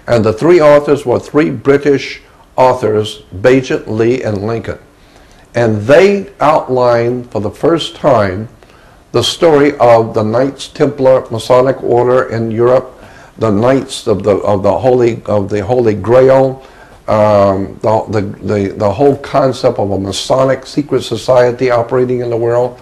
And the three authors were three British authors, Bagehot, Lee, and Lincoln. And they outlined for the first time the story of the Knights Templar Masonic Order in Europe, the Knights of the Holy Grail, the whole concept of a Masonic secret society operating in the world.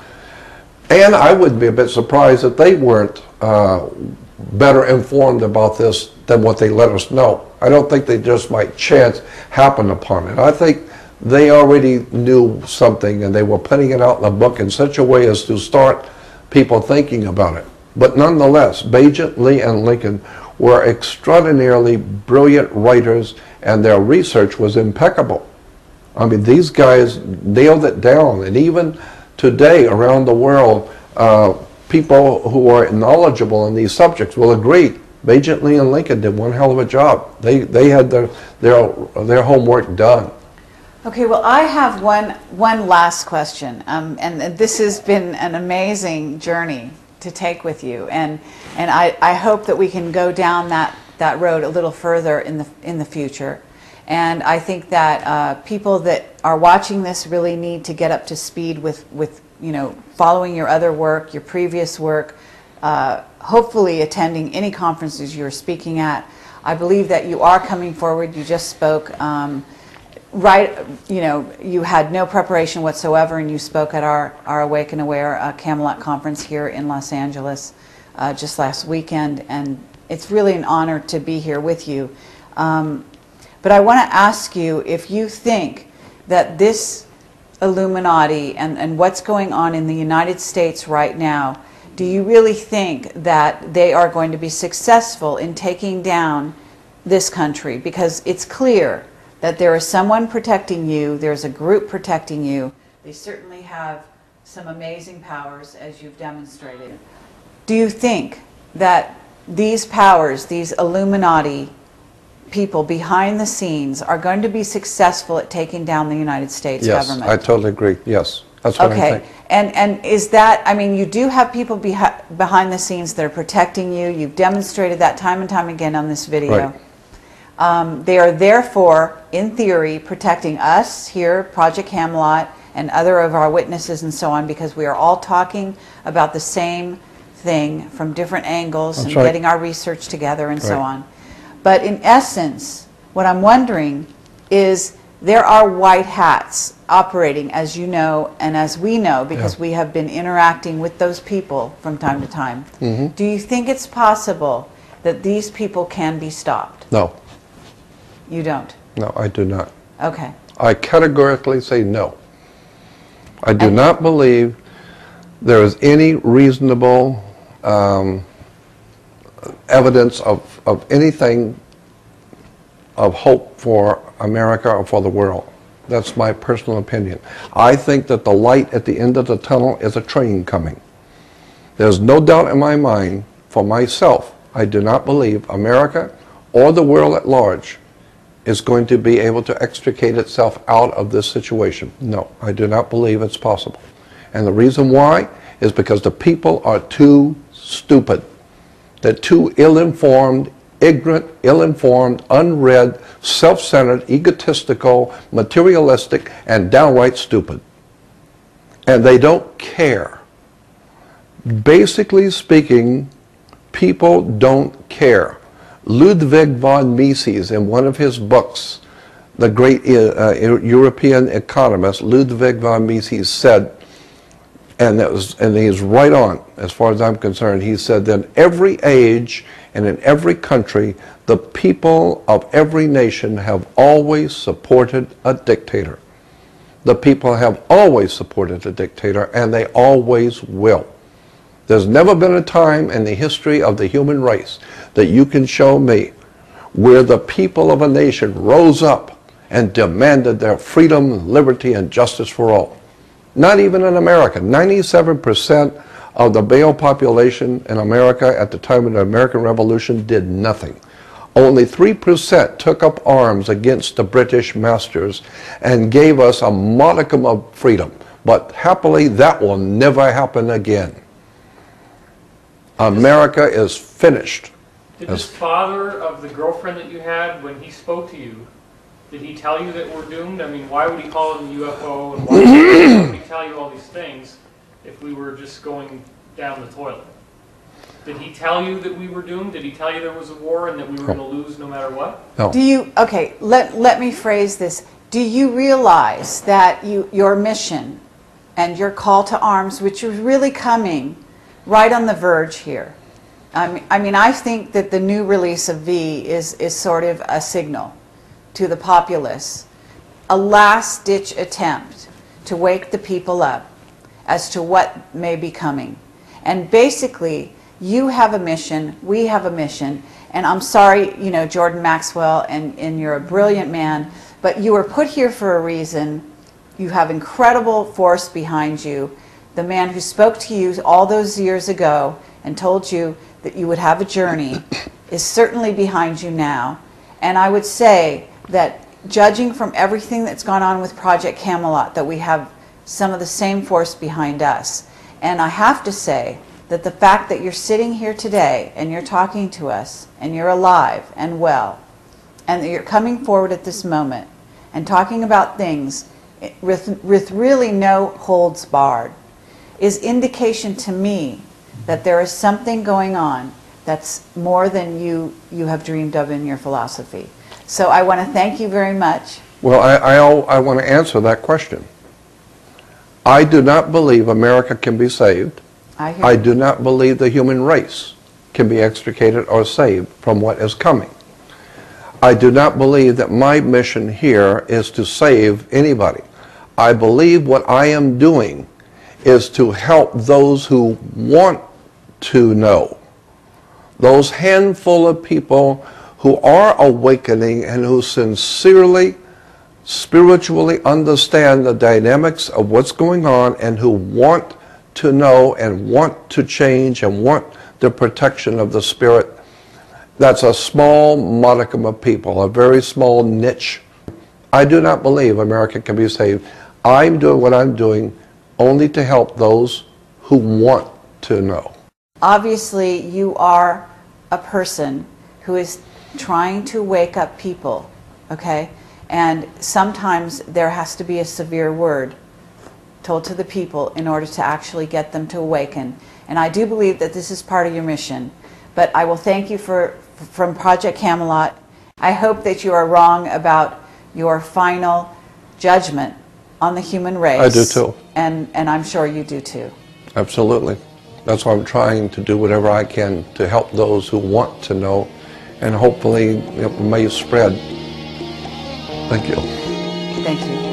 And I would be a bit surprised that they weren't better informed about this than what they let us know. I don't think they just by chance happened upon it. I think they already knew something, and they were putting it out in the book in such a way as to start people thinking about it. But nonetheless, Bagehot, Lee, and Lincoln were extraordinarily brilliant writers, and their research was impeccable. I mean, these guys nailed it down, and even today around the world, people who are knowledgeable in these subjects will agree Bagehot, Lee, and Lincoln did one hell of a job. They had their homework done. Okay, well, I have one last question, and this has been an amazing journey to take with you, and I hope that we can go down that road a little further in the future. And I think that people that are watching this really need to get up to speed with you know, following your other work, your previous work, hopefully attending any conferences you're speaking at. I believe that you are coming forward. You just spoke. Right, you know, you had no preparation whatsoever, and you spoke at our Awake and Aware Camelot conference here in Los Angeles just last weekend, and it's really an honor to be here with you. But I want to ask you if you think that this Illuminati and what's going on in the United States right now, do you really think that they are going to be successful in taking down this country? Because it's clear that there is someone protecting you, there's a group protecting you. They certainly have some amazing powers, as you've demonstrated. Do you think that these powers, these Illuminati people behind the scenes, are going to be successful at taking down the United States government? Yes, I totally agree. Yes, that's what I think. And is that, I mean, you do have people behind the scenes that are protecting you. You've demonstrated that time and time again on this video. Right. They are therefore, in theory, protecting us here, Project Camelot, and other of our witnesses and so on, because we are all talking about the same thing from different angles. That's and right. Getting our research together and so on. But in essence, what I'm wondering is there are white hats operating, as you know and as we know, because we have been interacting with those people from time to time. Mm-hmm. Do you think it's possible that these people can be stopped? No. You don't? No, I do not. Okay. I categorically say no. I do not believe there is any reasonable evidence of anything of hope for America or for the world. That's my personal opinion. I think that the light at the end of the tunnel is a train coming. There's no doubt in my mind, for myself, I do not believe America or the world at large is going to be able to extricate itself out of this situation. No, I do not believe it's possible. And the reason why is because the people are too stupid. They're too ill-informed, ignorant, ill-informed, unread, self-centered, egotistical, materialistic, and downright stupid. And they don't care. Basically speaking, people don't care. Ludwig von Mises, in one of his books, the great European economist Ludwig von Mises said, and he's right on as far as I'm concerned, he said that in every age and in every country, the people of every nation have always supported a dictator. The people have always supported a dictator, and they always will. There's never been a time in the history of the human race that you can show me where the people of a nation rose up and demanded their freedom, liberty, and justice for all. Not even in America. 97% of the male population in America at the time of the American Revolution did nothing. Only 3% took up arms against the British masters and gave us a modicum of freedom. But happily, that will never happen again. America is finished. Did this father of the girlfriend that you had, when he spoke to you, did he tell you that we're doomed? I mean, why would he call it a UFO, and why would he tell you all these things if we were just going down the toilet? Did he tell you that we were doomed? Did he tell you there was a war and that we were going to lose no matter what? No. Do you, okay, let me phrase this. Do you realize that your mission and your call to arms, which is really coming right on the verge here? I mean, I think that the new release of V is sort of a signal to the populace, a last-ditch attempt to wake the people up as to what may be coming. And basically, you have a mission, we have a mission, and I'm sorry, you know, Jordan Maxwell, and you're a brilliant man, but you were put here for a reason. You have incredible force behind you. The man who spoke to you all those years ago and told you that you would have a journey is certainly behind you now. And I would say that judging from everything that's gone on with Project Camelot, that we have some of the same force behind us. And I have to say that the fact that you're sitting here today and you're talking to us and you're alive and well, and that you're coming forward at this moment and talking about things with really no holds barred is indication to me that there is something going on that's more than you have dreamed of in your philosophy. So I want to thank you very much. Well, I want to answer that question. I do not believe America can be saved. I do not believe the human race can be extricated or saved from what is coming. I do not believe that my mission here is to save anybody. I believe what I am doing is to help those who want to know. Those handful of people who are awakening and who sincerely, spiritually understand the dynamics of what's going on and who want to know and want to change and want the protection of the spirit. That's a small modicum of people, a very small niche. I do not believe America can be saved. I'm doing what I'm doing only to help those who want to know. Obviously, you are a person who is trying to wake up people, okay? And sometimes there has to be a severe word told to the people in order to actually get them to awaken. And I do believe that this is part of your mission. But I will thank you from Project Camelot. I hope that you are wrong about your final judgment on the human race. I do too. And I'm sure you do too. Absolutely. That's why I'm trying to do whatever I can to help those who want to know, and hopefully it may spread. Thank you. Thank you.